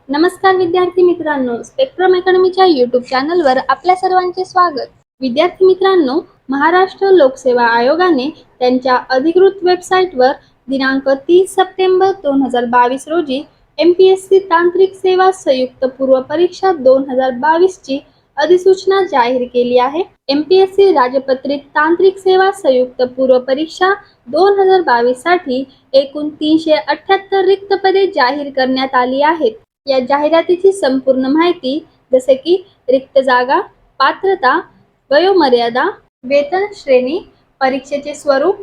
नमस्कार विद्यार्थी मित्रांनो, स्पेक्ट्रम अकॅडमीच्या यूट्यूब चॅनलवर आपल्या सर्वांचे स्वागत. विद्यार्थी मित्रांनो, महाराष्ट्र लोकसेवा आयोगाने त्यांच्या अधिकृत वेबसाईटवर दिनांक 30 सप्टेंबर 2022 रोजी MPSC तांत्रिक सेवा संयुक्त पूर्व परीक्षा 2022 ची अधिसूचना जाहीर केली आहे. MPSC राजपत्रित तांत्रिक सेवा संयुक्त पूर्व परीक्षा 2022 साठी एकूण 378 रिक्त पदे जाहीर करण्यात आली आहेत. या जाहिरातीची संपूर्ण माहिती जसे की रिक्त जागा, पात्रता, वयोमर्यादा, वेतन श्रेणी, परीक्षेचे स्वरूप,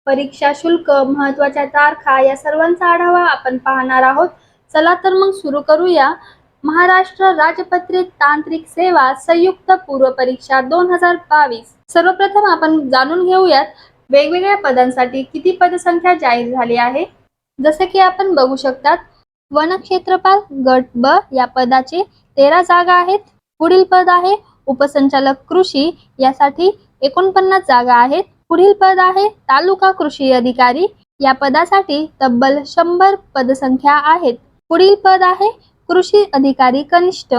परीक्षा शुल्क, महत्त्वाच्या तारखा या सर्वांचा आढावा आपण पाहणार आहोत. चला तर मग सुरू करूया. महाराष्ट्र राजपत्रित तांत्रिक सेवा संयुक्त पूर्व परीक्षा 2022. सर्वप्रथम आपण जाणून घेऊयात वेगवेगळ्या पदांसाठी किती पदसंख्या जाहीर झाली आहे. जसे की आपण बघू शकतात, वनक्षेत्रपाल गट ब या पदाचे 13 जागा आहेत. पुढील पद आहे उपसंचालक कृषी, यासाठी 49 जागा आहेत. पुढील पद आहे तालुका कृषी अधिकारी, या पदासाठी तब्बल 100 पदसंख्या आहेत. पुढील पद आहे कृषी अधिकारी कनिष्ठ,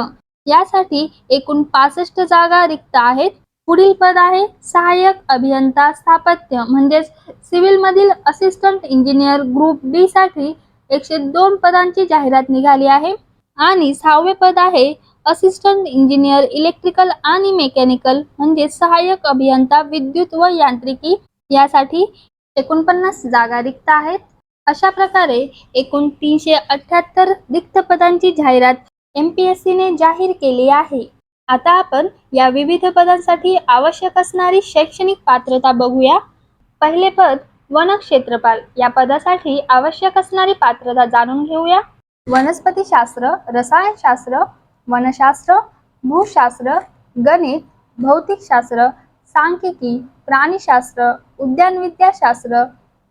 यासाठी एकूण 65 जागा रिक्त आहेत. पुढील पद आहे सहाय्यक अभियंता स्थापत्य म्हणजेच सिव्हिल मधील असिस्टंट इंजिनियर ग्रुप बी साठी 102 पदांची जाहिरात निघाली आहे. आणि 6वे पद आहे असिस्टंट इंजिनियर इलेक्ट्रिकल आणि मेकॅनिकल म्हणजे सहाय्यक अभियंता विद्युत व यांत्रिकी, यासाठी 49 जागा रिक्त आहेत. अशा प्रकारे एकूण 378 रिक्त पदांची जाहिरात MPSC ने जाहीर केली आहे. आता आपण या विविध पदांसाठी आवश्यक असणारी शैक्षणिक पात्रता बघूया. पहिले पद वनक्षेत्रपाल, या पदासाठी आवश्यक असणारी पात्रता जाणून घेऊया. वनस्पतीशास्त्र, रसायनशास्त्र, वनशास्त्र, भूशास्त्र, गणित, भौतिकशास्त्र, सांख्यिकी, प्राणीशास्त्र, उद्यानविद्याशास्त्र,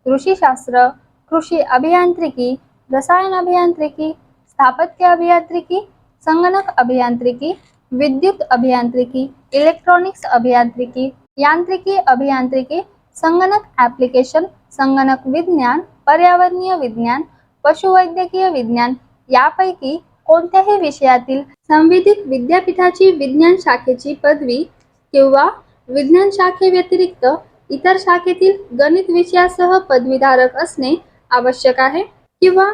कृषीशास्त्र, कृषी अभियांत्रिकी, रसायन अभियांत्रिकी, स्थापत्य अभियांत्रिकी, संगणक अभियांत्रिकी, विद्युत अभियांत्रिकी, इलेक्ट्रॉनिक्स अभियांत्रिकी, यांत्रिकी अभियांत्रिकी, संगणक ॲप्लिकेशन, संगणक विज्ञान, पर्यावरणीय विज्ञान, पशुवैद्यकीय विज्ञान यापैकी कोणत्याही विषयातील संविधित विद्यापीठाची विज्ञान शाखेची पदवी किंवा विज्ञान शाखेव्यतिरिक्त इतर शाखेतील गणित विषयासह पदवीधारक असणे आवश्यक आहे. किंवा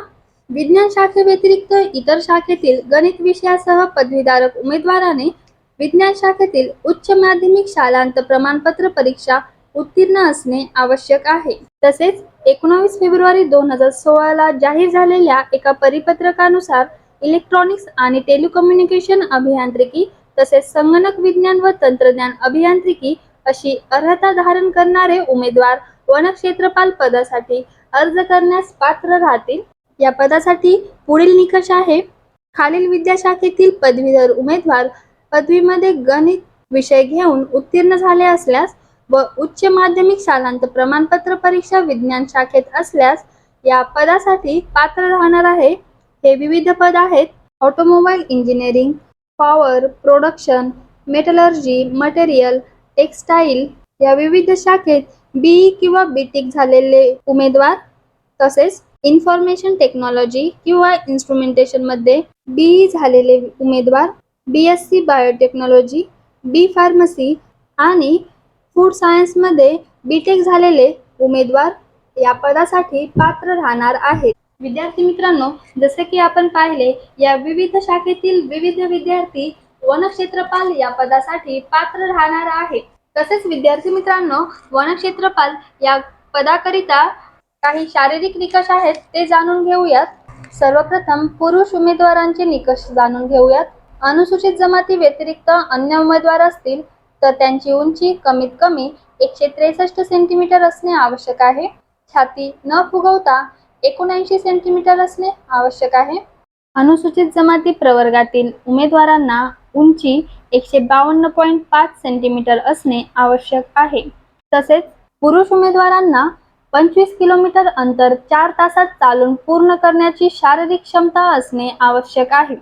विज्ञान शाखेव्यतिरिक्त इतर शाखेतील गणित विषयासह पदवीधारक उमेदवाराने विज्ञान शाखेतील उच्च माध्यमिक शालांत प्रमाणपत्र परीक्षा उत्तीर्ण असणे आवश्यक आहे. तसेच 19 फेब्रुवारी 2016 ला जाहीर झालेल्या एका परिपत्रकानुसार इलेक्ट्रॉनिक्स आणि टेलिकम्युनिकेशन अभियांत्रिकी तसेच संगणक विज्ञान व तंत्रज्ञान अभियांत्रिकी अशी अर्हता धारण करणारे उमेदवार वनक्षेत्रपाल पदासाठी अर्ज करण्यास पात्र राहतील. या पदासाठी पुढील निकष आहे. खालील विद्याशाखेतील पदवीधर उमेदवार पदवीमध्ये गणित विषय घेऊन उत्तीर्ण झाले असल्यास व उच्च माध्यमिक शालांत प्रमाणपत्र परीक्षा विज्ञान शाखेत असल्यास या पदासाठी पात्र राहणार आहे. हे विविध पद आहेत automobile engineering, power production, metallurgy, material, textile या विविध शाखेत BE किंवा BTech झालेले उमेदवार, तसेच इन्फॉर्मेशन टेक्नॉलॉजी किंवा इन्स्ट्रुमेंटेशन मध्ये BE झालेले उमेदवार, BSc बायोटेक्नॉलॉजी, B फार्मसी आणि फूड सायन्स मध्ये BTech झालेले उमेदवार या पदासाठी पात्र राहणार आहेत. विद्यार्थी मित्रांनो, जसे की आपण पाहिले, या विविध शाखेतील विविध विद्यार्थी वनक्षेत्रपाल या पदासाठी पात्र राहणार आहेत. तसेच विद्यार्थी मित्रांनो, वनक्षेत्रपाल या पदाकरिता काही शारीरिक निकष आहेत ते जाणून घेऊयात. सर्वप्रथम पुरुष उमेदवारांचे निकष जाणून घेऊयात. अनुसूचित जमाती व्यतिरिक्त अन्य उमेदवार असतील तर त्यांची उंची कमीत कमी 163 सेंटीमीटर असणे आवश्यक आहे. छाती न फुगवता 79 सेंटीमीटर असणे आवश्यक आहे. अनुसूचित जमाती प्रवर्गातील उमेदवारांना उंची 152.5 सेंटीमीटर असणे आवश्यक आहे. तसेच पुरुष उमेदवारांना 25 किलोमीटर अंतर 4 तासात चालून पूर्ण करण्याची शारीरिक क्षमता असणे आवश्यक आहे.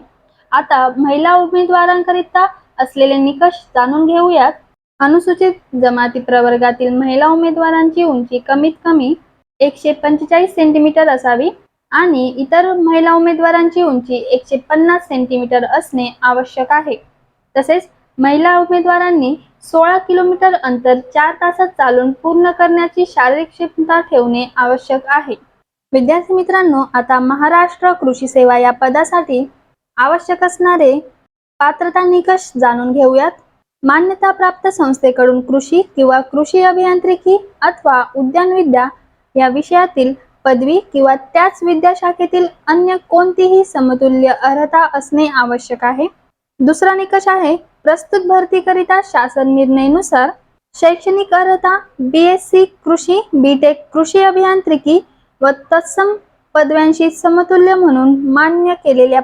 आता महिला उमेदवारांकरिता असलेले निकष जाणून घेऊयात. अनुसूचित जमाती प्रवर्गातील महिला उमेदवारांची उंची कमीत कमी 145 सेंटीमीटर असावी आणि इतर महिला उमेदवारांची उंची 150 सेंटीमीटर असणे आवश्यक आहे. तसेच महिला उमेदवारांनी 16 किलोमीटर अंतर 4 तासात चालून पूर्ण करण्याची शारीरिक क्षमता ठेवणे आवश्यक आहे. विद्यार्थी मित्रांनो, आता महाराष्ट्र कृषी सेवा या पदासाठी आवश्यक असणारे पात्रता निकष जाणून घेऊयात. मान्यताप्राप्त संस्थेकडून कृषी किंवा कृषी अभियांत्रिकी अथवा उद्यानविद्या या विषयातील पदवी किंवा त्याच विद्याशाखेतील अन्य कोणतीही समतुल्य अर्हता असणे आवश्यक आहे. दुसरा निकष आहे, प्रस्तुत भरतीकरिता शासन निर्णयानुसार शैक्षणिक अर्हता BSc कृषी, BTech कृषी अभियांत्रिकी व तत्सम पदव्यांशी समतुल्य म्हणून मान्य केलेल्या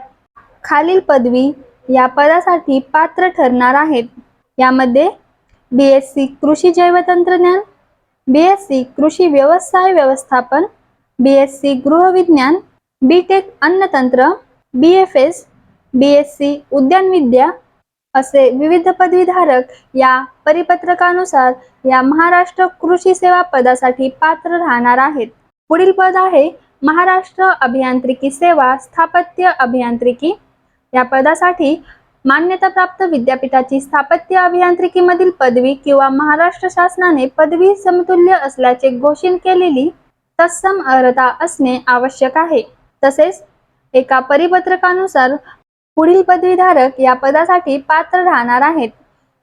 खालील पदवी या पदासाठी पात्र ठरणार आहेत. यामध्ये BSc कृषी जैवतंत्रज्ञान, BSc कृषी व्यवसाय व्यवस्थापन, BSc गृहविज्ञान, BTech अन्नतंत्र, BFS, BSc उद्यानविद्या असे विविध पदवीधारक या परिपत्रकानुसार या महाराष्ट्र कृषी सेवा पदासाठी पात्र राहणार आहेत. पुढील पद आहे महाराष्ट्र अभियांत्रिकी सेवा स्थापत्य अभियांत्रिकी. या पदासाठी मान्यताप्राप्त विद्यापीठाची स्थापत्य अभियांत्रिकीमधील पदवी किंवा महाराष्ट्र शासनाने पदवी समतुल्य असल्याचे घोषित केलेली तत्सम अर्हता असणे आवश्यक आहे. तसेच एका परिपत्रकानुसार पुढील पदवीधारक या पदासाठी पात्र राहणार आहेत.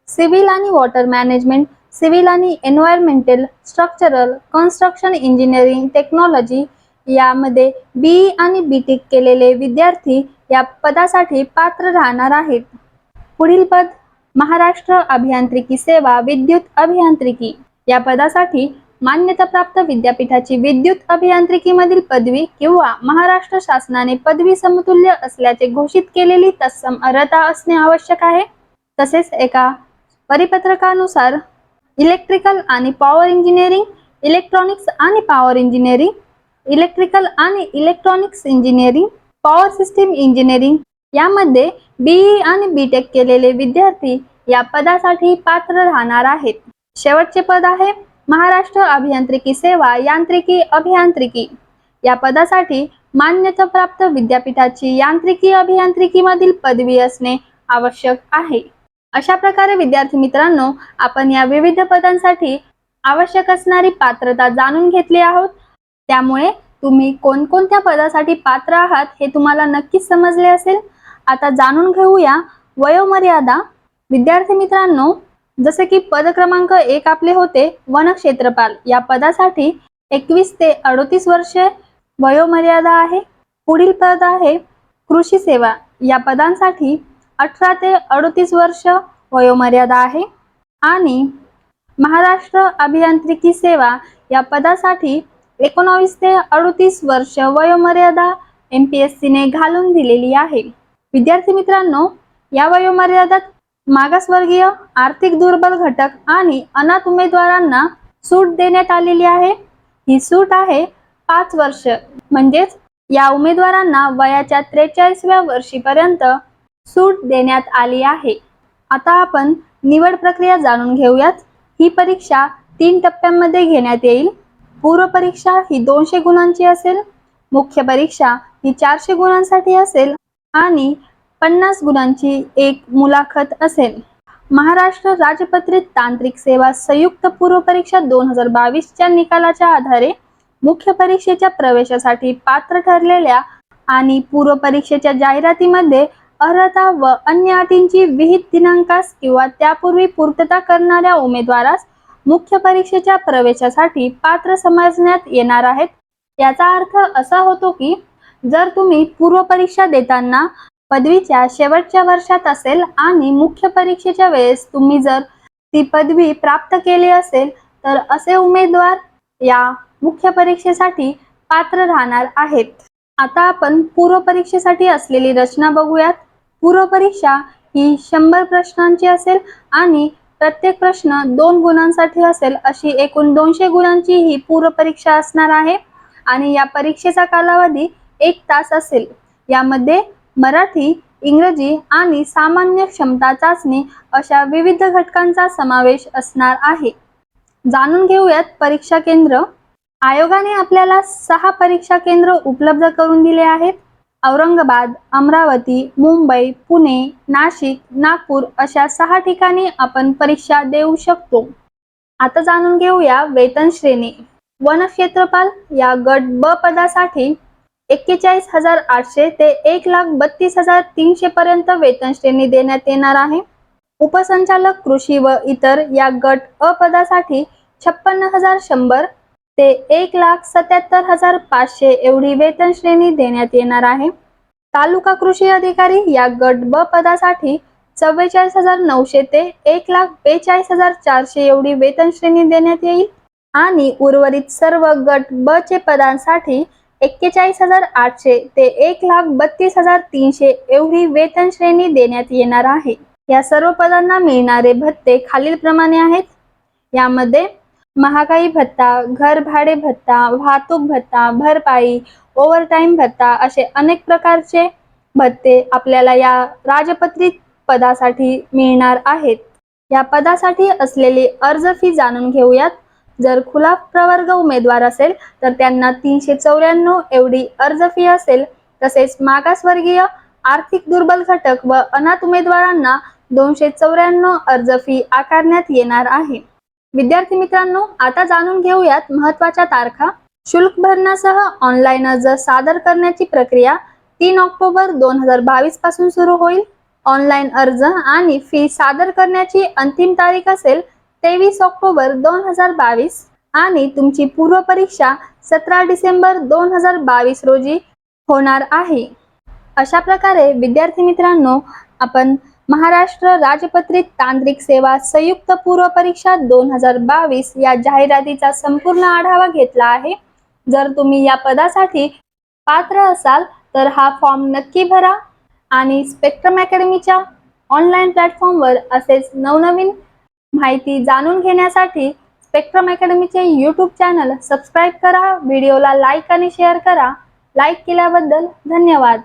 सिव्हिल आणि वॉटर मॅनेजमेंट, सिव्हिल आणि environmental, structural, construction engineering technology यामध्ये BE आणि BTech केलेले विद्यार्थी या पदासाठी पात्र राहणार आहेत. पुढील पद महाराष्ट्र अभियांत्रिकी सेवा विद्युत अभियांत्रिकी. या पदासाठी मान्यताप्राप्त विद्यापीठाची विद्युत अभियांत्रिकीमधील पदवी किंवा महाराष्ट्र शासनाने पदवी समतुल्य असल्याचे घोषित केलेली तत्सम अर्हता असणे आवश्यक आहे. तसेच एका परिपत्रकानुसार इलेक्ट्रिकल आणि पॉवर इंजिनिअरिंग, इलेक्ट्रॉनिक्स आणि पॉवर इंजिनिअरिंग, इलेक्ट्रिकल आणि electronics engineering, power system engineering यामध्ये BE आणि BTech केलेले विद्यार्थी या पदासाठी पात्र राहणार आहेत. शेवटचे पद आहे महाराष्ट्र अभियांत्रिकी सेवा यांत्रिकी अभियांत्रिकी. या पदासाठी मान्यताप्राप्त विद्यापीठाची यांत्रिकी अभियांत्रिकीमधील पदवी असणे आवश्यक आहे. अशा प्रकारे विद्यार्थी मित्रांनो, आपण या विविध पदांसाठी आवश्यक असणारी पात्रता जाणून घेतली आहोत. त्यामुळे तुम्ही कोणकोणत्या पदासाठी पात्र आहात हे तुम्हाला नक्कीच समजले असेल. आता जाणून घेऊया वयोमर्यादा. विद्यार्थी मित्रांनो, जसे की पद क्रमांक 1 आपले होते वनक्षेत्रपाल. या पदासाठी 21 ते 38 वर्षे वयोमर्यादा आहे. पुढील पद आहे कृषी सेवा. या पदांसाठी 18 ते 38 वर्ष वयोमर्यादा आहे. आणि महाराष्ट्र अभियांत्रिकी सेवा या पदासाठी 19 ते 38 वर्ष वयोमर्यादा MPSC ने घालून दिलेली आहे. विद्यार्थी मित्रांनो, या वयोमर्यादात मागासवर्गीय, आर्थिक दुर्बल घटक आणि अनाथ उमेदवारांना सूट देण्यात आलेली आहे. ही सूट आहे 5 वर्ष. म्हणजेच या उमेदवारांना वयाच्या 43व्या वर्षीपर्यंत सूट देण्यात आली आहे. आता आपण निवड प्रक्रिया जाणून घेऊयात. ही परीक्षा 3 टप्प्यांमध्ये घेण्यात येईल. पूर्व परीक्षा ही 200 गुणांची असेल, मुख्य परीक्षा ही 400 गुणांसाठी असेल आणि 50 गुणांची एक मुलाखत असेल. महाराष्ट्र राजपत्रित तांत्रिक सेवा संयुक्त पूर्व परीक्षा 2022 च्या निकालाच्या आधारे मुख्य परीक्षेच्या प्रवेशासाठी पात्र ठरलेल्या आणि पूर्व परीक्षेच्या जाहिरातीमध्ये अर्हता व अन्य अटींची विहित दिनांकास किंवा त्यापूर्वी पूर्तता करणाऱ्या उमेदवारास मुख्य परीक्षेच्या प्रवेशासाठी पात्र समजण्यात येणार आहेत. याचा अर्थ असा होतो की जर तुम्ही पूर्व परीक्षा देताना पदवीच्या शेवटच्या वर्षात असेल आणि मुख्य परीक्षेच्या वेळेस तुम्ही जर ती पदवी प्राप्त केली असेल तर असे उमेदवार या मुख्य परीक्षेसाठी पात्र राहणार आहेत. आता आपण पूर्व परीक्षेसाठी असलेली रचना बघूयात. पूर्व परीक्षा ही 100 प्रश्नांची असेल आणि प्रत्येक प्रश्न 2 गुणांसाठी असेल. अशी एकूण 200 गुणांची ही पूर्व परीक्षा असणार आहे आणि या परीक्षेचा कालावधी 1 तास असेल. यामध्ये मराठी, इंग्रजी आणि सामान्य क्षमता चाचणी अशा विविध घटकांचा समावेश असणार आहे. जाणून घेऊयात परीक्षा केंद्र. आयोगाने आपल्याला 6 परीक्षा केंद्र उपलब्ध करून दिले आहेत. औरंगाबाद, अमरावती, मुंबई, पुणे, नाशिक, नागपूर अशा 6 ठिकाणी आपण परीक्षा देऊ शकतो. आता जाणून घेऊया वेतन श्रेणी. वनक्षेत्रपाल या गट ब पदासाठी 41,800 ते 1,32,300 पर्यंत वेतन श्रेणी देण्यात येणार आहे. उपसंचालक कृषी व इतर या गट अ पदासाठी 56,100 ते 1,77,500 एवढी वेतन श्रेणी देण्यात येणार आहे. तालुका कृषी अधिकारी या गट ब पदासाठी 44,900 ते 1,42,400 एवढी वेतन श्रेणी देण्यात येईल आणि उर्वरित सर्व गट ब चे पदांसाठी 41,800 ते 1,32,300 एवढी वेतन श्रेणी देण्यात येणार आहे. या सर्व पदांना मिळणारे भत्ते खालीलप्रमाणे आहेत. यामध्ये महागाई भत्ता, घर भाडे भत्ता, वाहतूक भत्ता, भरपाई, ओव्हरटाईम भत्ता असे अनेक प्रकारचे भत्ते आपल्याला या राजपत्रित पदासाठी मिळणार आहेत. या पदासाठी असलेली अर्ज फी जाणून घेऊयात. जर खुला प्रवर्ग उमेदवार असेल तर त्यांना 394 एवढी अर्ज फी असेल. तसेच मागासवर्गीय, आर्थिक दुर्बल घटक व अनाथ उमेदवारांना 294 अर्ज फी आकारण्यात येणार आहे. विद्यार्थी मित्रांनो, आता जाणून घेऊयात महत्त्वाच्या तारखा. शुल्क भरण्यासह ऑनलाईन अर्ज सादर करण्याची प्रक्रिया 3 ऑक्टोबर 2022 पासून सुरू होईल. ऑनलाईन अर्ज आणि फी सादर करण्याची अंतिम तारीख असेल 23 ऑक्टोबर 2022 आणि तुमची पूर्व परीक्षा 17 डिसेंबर 2022 रोजी होणार आहे. अशा प्रकारे विद्यार्थी मित्रांनो, आपण महाराष्ट्र राजपत्रित तांत्रिक सेवा संयुक्त पूर्व परीक्षा 2022 या जाहिरातीचा संपूर्ण आढावा घेतला आहे. जर तुम्ही या पदासाठी पात्र असाल तर हा फॉर्म नक्की भरा आणि स्पेक्ट्रम अकॅडमीच्या ऑनलाईन प्लॅटफॉर्मवर असेच नवनवीन माहिती जाणून घेण्यासाठी स्पेक्ट्रम अकॅडमीचे यूट्यूब चॅनल सबस्क्राईब करा. व्हिडिओला लाईक आणि शेअर करा. लाईक केल्याबद्दल धन्यवाद.